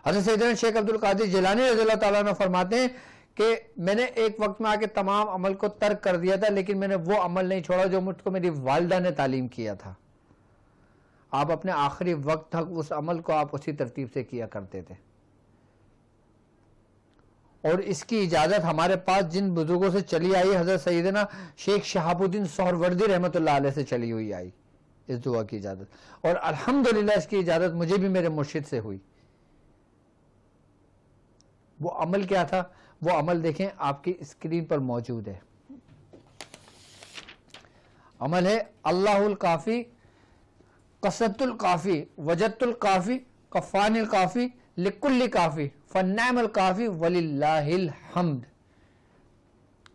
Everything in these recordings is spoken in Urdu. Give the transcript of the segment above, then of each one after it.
حضرت سیدنا شیخ عبد القادر جیلانی رضی اللہ تعالیٰ عنہ فرماتے ہیں کہ میں نے ایک وقت میں آ کے تمام عمل کو ترک کر دیا تھا، لیکن میں نے وہ عمل نہیں چھوڑا جو مجھ کو میری والدہ نے تعلیم کیا تھا. آپ اپنے آخری وقت تک اس عمل کو آپ اسی ترتیب سے کیا کرتے تھے. اور اس کی اجازت ہمارے پاس جن بزرگوں سے چلی آئی، حضرت سیدنا شیخ شہاب الدین سہروردی رحمۃ اللہ علیہ سے چلی ہوئی آئی اس دعا کی اجازت، اور الحمدللہ اس کی اجازت مجھے بھی میرے مرشد سے ہوئی. وہ عمل کیا تھا؟ وہ عمل دیکھیں آپ کی اسکرین پر موجود ہے. عمل ہے اللہ الکافی، قصدت الکافی، وجدت الکافی، کفان الکافی، لکل کافی، فنعم الکافی وللہ الحمد.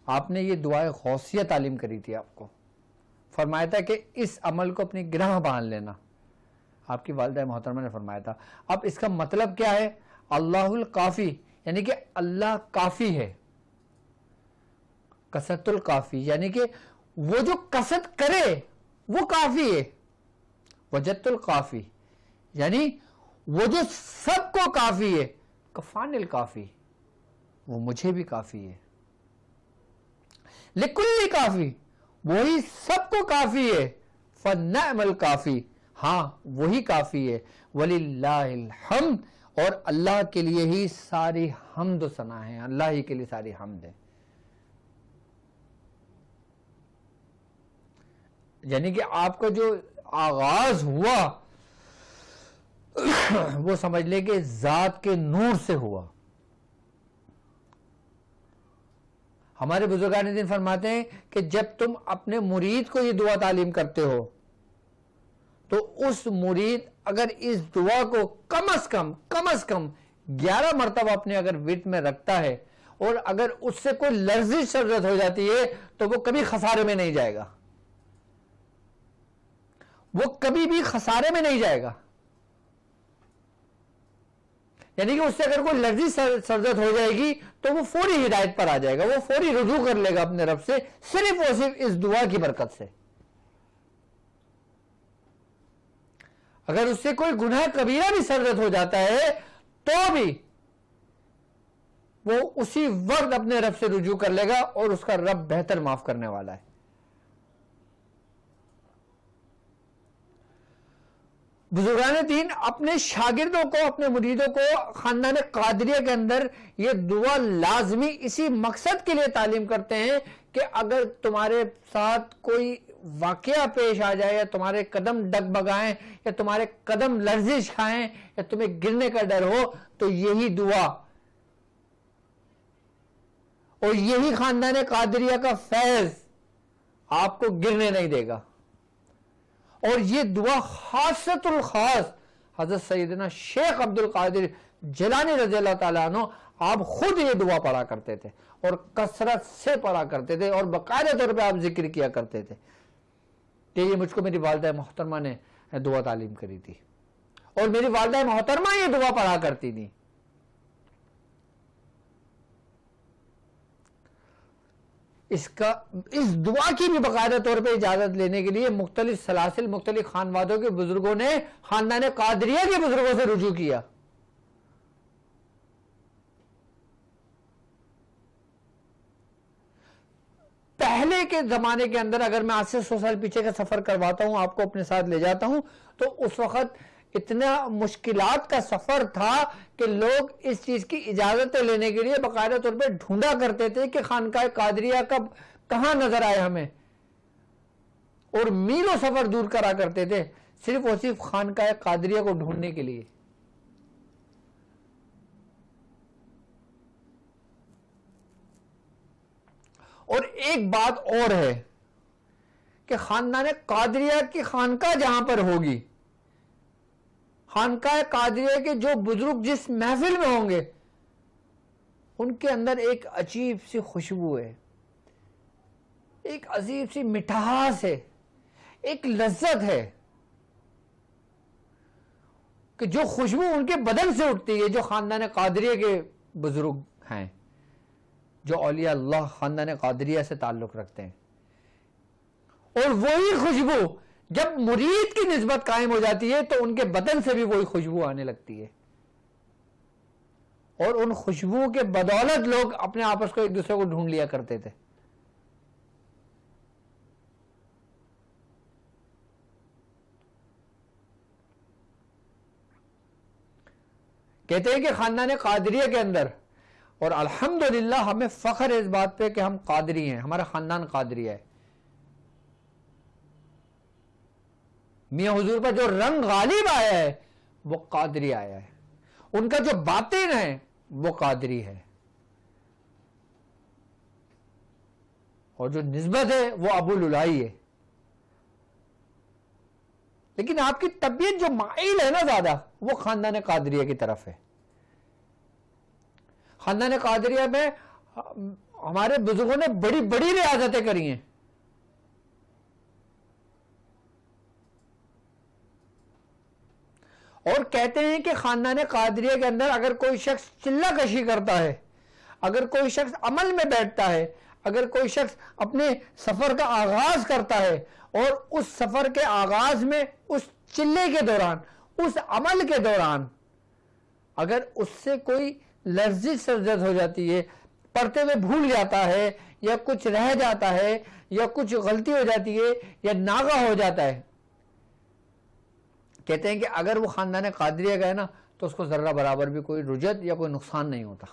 آپ نے یہ دعائے غوثیہ تعلیم کری تھی، آپ کو فرمایا تھا کہ اس عمل کو اپنی گرہ باندھ لینا. آپ کی والدہ محترمہ نے فرمایا تھا. اب اس کا مطلب کیا ہے؟ اللہ الکافی یعنی کہ اللہ کافی ہے، قصدت الکافی یعنی کہ وہ جو قصد کرے وہ کافی ہے، وجدت الکافی یعنی وہ جو سب کو کافی ہے، کفان الکافی وہ مجھے بھی کافی ہے، لکل کافی وہی سب کو کافی ہے، فنعم الکافی ہاں وہی کافی ہے، وللہ الحمد اور اللہ کے لیے ہی ساری حمد و ثنا ہے، اللہ ہی کے لیے ساری حمد ہے. یعنی کہ آپ کا جو آغاز ہوا وہ سمجھ لے کہ ذات کے نور سے ہوا. ہمارے بزرگان دین فرماتے ہیں کہ جب تم اپنے مرید کو یہ دعا تعلیم کرتے ہو تو اس مرید اگر اس دعا کو کم از کم 11 مرتبہ اپنے اگر ورد میں رکھتا ہے، اور اگر اس سے کوئی لرزش شرط ہو جاتی ہے تو وہ کبھی خسارے میں نہیں جائے گا، وہ کبھی بھی خسارے میں نہیں جائے گا. یعنی کہ اس سے اگر کوئی لرزش سرزت ہو جائے گی تو وہ فوری ہدایت پر آ جائے گا، وہ فوری رجوع کر لے گا اپنے رب سے، صرف اور صرف اس دعا کی برکت سے. اگر اس سے کوئی گناہ کبیرہ بھی سرزت ہو جاتا ہے تو بھی وہ اسی وقت اپنے رب سے رجوع کر لے گا، اور اس کا رب بہتر معاف کرنے والا ہے. بزرگان دین اپنے شاگردوں کو، اپنے مریدوں کو خاندان قادریہ کے اندر یہ دعا لازمی اسی مقصد کے لیے تعلیم کرتے ہیں کہ اگر تمہارے ساتھ کوئی واقعہ پیش آ جائے، یا تمہارے قدم ڈگمگائیں، یا تمہارے قدم لرزش کھائیں، یا تمہیں گرنے کا ڈر ہو، تو یہی دعا اور یہی خاندان قادریہ کا فیض آپ کو گرنے نہیں دے گا. اور یہ دعا خاصت الخاص حضرت سیدنا شیخ عبد القادر جیلانی رضی اللہ تعالیٰ عنہ آپ خود یہ دعا پڑھا کرتے تھے، اور کثرت سے پڑھا کرتے تھے، اور باقاعدہ طور پہ آپ ذکر کیا کرتے تھے کہ یہ مجھ کو میری والدہ محترمہ نے دعا تعلیم کری تھی، اور میری والدہ محترمہ یہ دعا پڑھا کرتی تھی. اس دعا کی بھی باقاعدہ طور پہ اجازت لینے کے لیے مختلف سلاسل، مختلف خاندانوں کے بزرگوں نے خاندان قادریہ کے بزرگوں سے رجوع کیا. پہلے کے زمانے کے اندر اگر میں آج سے 100 سال پیچھے کا سفر کرواتا ہوں، آپ کو اپنے ساتھ لے جاتا ہوں، تو اس وقت اتنا مشکلات کا سفر تھا کہ لوگ اس چیز کی اجازت لینے کے لیے باقاعدہ طور پہ ڈھونڈا کرتے تھے کہ خانقاہ قادریہ کہاں نظر آئے ہمیں، اور میلوں سفر دور کرا کرتے تھے صرف اور صرف خانقاہ قادریہ کو ڈھونڈنے کے لیے. اور ایک بات اور ہے کہ خاندان قادریہ کی خانقاہ جہاں پر ہوگی، خانقاہ قادریہ کے جو بزرگ جس محفل میں ہوں گے، ان کے اندر ایک عجیب سی خوشبو ہے، ایک عجیب سی مٹھاس ہے، ایک لذت ہے کہ جو خوشبو ان کے بدن سے اٹھتی ہے، جو خاندان قادریہ کے بزرگ ہیں، جو اولیاء اللہ خاندان قادریہ سے تعلق رکھتے ہیں. اور وہی خوشبو جب مرید کی نسبت قائم ہو جاتی ہے تو ان کے بدن سے بھی وہی خوشبو آنے لگتی ہے. اور ان خوشبو کے بدولت لوگ اپنے آپس کو ایک دوسرے کو ڈھونڈ لیا کرتے تھے. کہتے ہیں کہ خاندان قادریہ کے اندر، اور الحمدللہ ہمیں فخر ہے اس بات پہ کہ ہم قادری ہیں، ہمارا خاندان قادریہ ہے. میاں حضور پر جو رنگ غالب آیا ہے وہ قادری آیا ہے، ان کا جو باطن ہے وہ قادری ہے، اور جو نسبت ہے وہ ابو للائی ہے. لیکن آپ کی طبیعت جو مائل ہے نا زیادہ، وہ خاندان قادریہ کی طرف ہے. خاندان قادریہ میں ہمارے بزرگوں نے بڑی بڑی ریاضتیں کری ہیں. اور کہتے ہیں کہ خاندان قادریہ کے اندر اگر کوئی شخص چلہ کشی کرتا ہے، اگر کوئی شخص عمل میں بیٹھتا ہے، اگر کوئی شخص اپنے سفر کا آغاز کرتا ہے اور اس سفر کے آغاز میں اس چلے کے دوران، اس عمل کے دوران اگر اس سے کوئی لرزش سرزد ہو جاتی ہے، پڑھتے ہوئے بھول جاتا ہے، یا کچھ رہ جاتا ہے، یا کچھ غلطی ہو جاتی ہے، یا ناغہ ہو جاتا ہے، کہتے ہیں کہ اگر وہ خاندان قادریہ گئے نا تو اس کو ذرہ برابر بھی کوئی رجت یا کوئی نقصان نہیں ہوتا.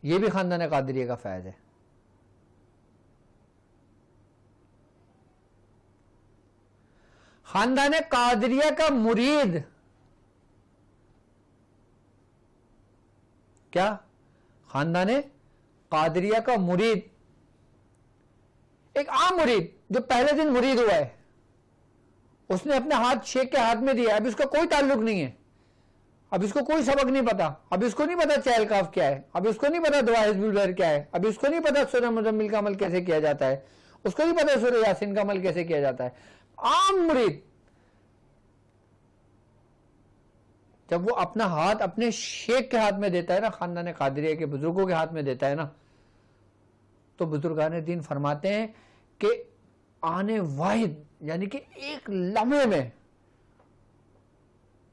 یہ بھی خاندان قادریہ کا فیض ہے. خاندان قادریہ کا مرید کیا؟ خاندان قادریہ کا مرید ایک عام مرید جو پہلے دن مرید ہوا ہے، اس نے اپنے ہاتھ شیخ کے ہاتھ میں دیا، اب اس کا کوئی تعلق نہیں ہے، اب اس کو کوئی سبق نہیں پتا، اب اس کو نہیں پتا چہل کاف کیا ہے، اب اس کو نہیں پتا دعا حزب البر کیا ہے، اب اس کو نہیں پتا سورہ مزمل کا عمل کیسے کیا جاتا ہے، اس کو نہیں پتا سورہ یاسین کا عمل کیسے کیا جاتا ہے. عام مرید جب وہ اپنا ہاتھ اپنے شیخ کے ہاتھ میں دیتا ہے نا، خاندان قادریہ کے بزرگوں کے ہاتھ میں دیتا ہے نا، تو بزرگان دین فرماتے ہیں کہ آنے واحد یعنی کہ ایک لمحے میں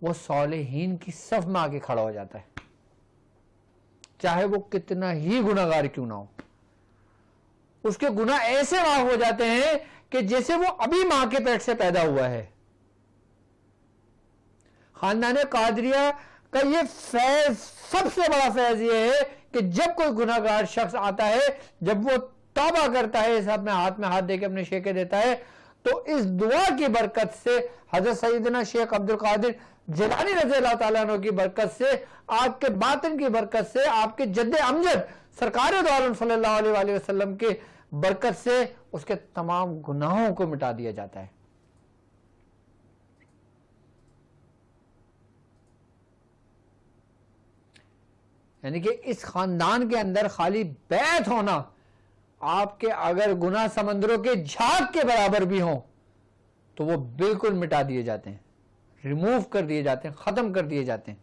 وہ صالحین کی صف میں آگے کھڑا ہو جاتا ہے، چاہے وہ کتنا ہی گناہگار کیوں نہ ہو. اس کے گناہ ایسے معاف ہو جاتے ہیں کہ جیسے وہ ابھی ماں کے پیٹ سے پیدا ہوا ہے. خاندان قادریہ کا یہ فیض، سب سے بڑا فیض یہ ہے کہ جب کوئی گناہگار شخص آتا ہے، جب وہ توبہ کرتا ہے، سب میں ہاتھ دے کے اپنے شیخ کے دیتا ہے، تو اس دعا کی برکت سے، حضرت سیدنا شیخ عبد القادر جیلانی رضی اللہ تعالیٰ عنہ کی برکت سے، آپ کے باطن کی برکت سے، آپ کے جد امجد سرکار دو عالم صلی اللہ علیہ وآلہ وسلم کی برکت سے اس کے تمام گناہوں کو مٹا دیا جاتا ہے. یعنی کہ اس خاندان کے اندر خالی بیعت ہونا، آپ کے اگر گناہ سمندروں کے جھاگ کے برابر بھی ہوں تو وہ بالکل مٹا دیے جاتے ہیں، ریموو کر دیے جاتے ہیں، ختم کر دیے جاتے ہیں.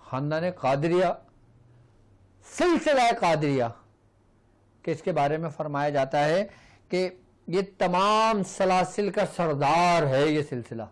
خاندان قادریہ، سلسلہ قادریہ کہ اس کے بارے میں فرمایا جاتا ہے کہ یہ تمام سلاسل کا سردار ہے. یہ سلسلہ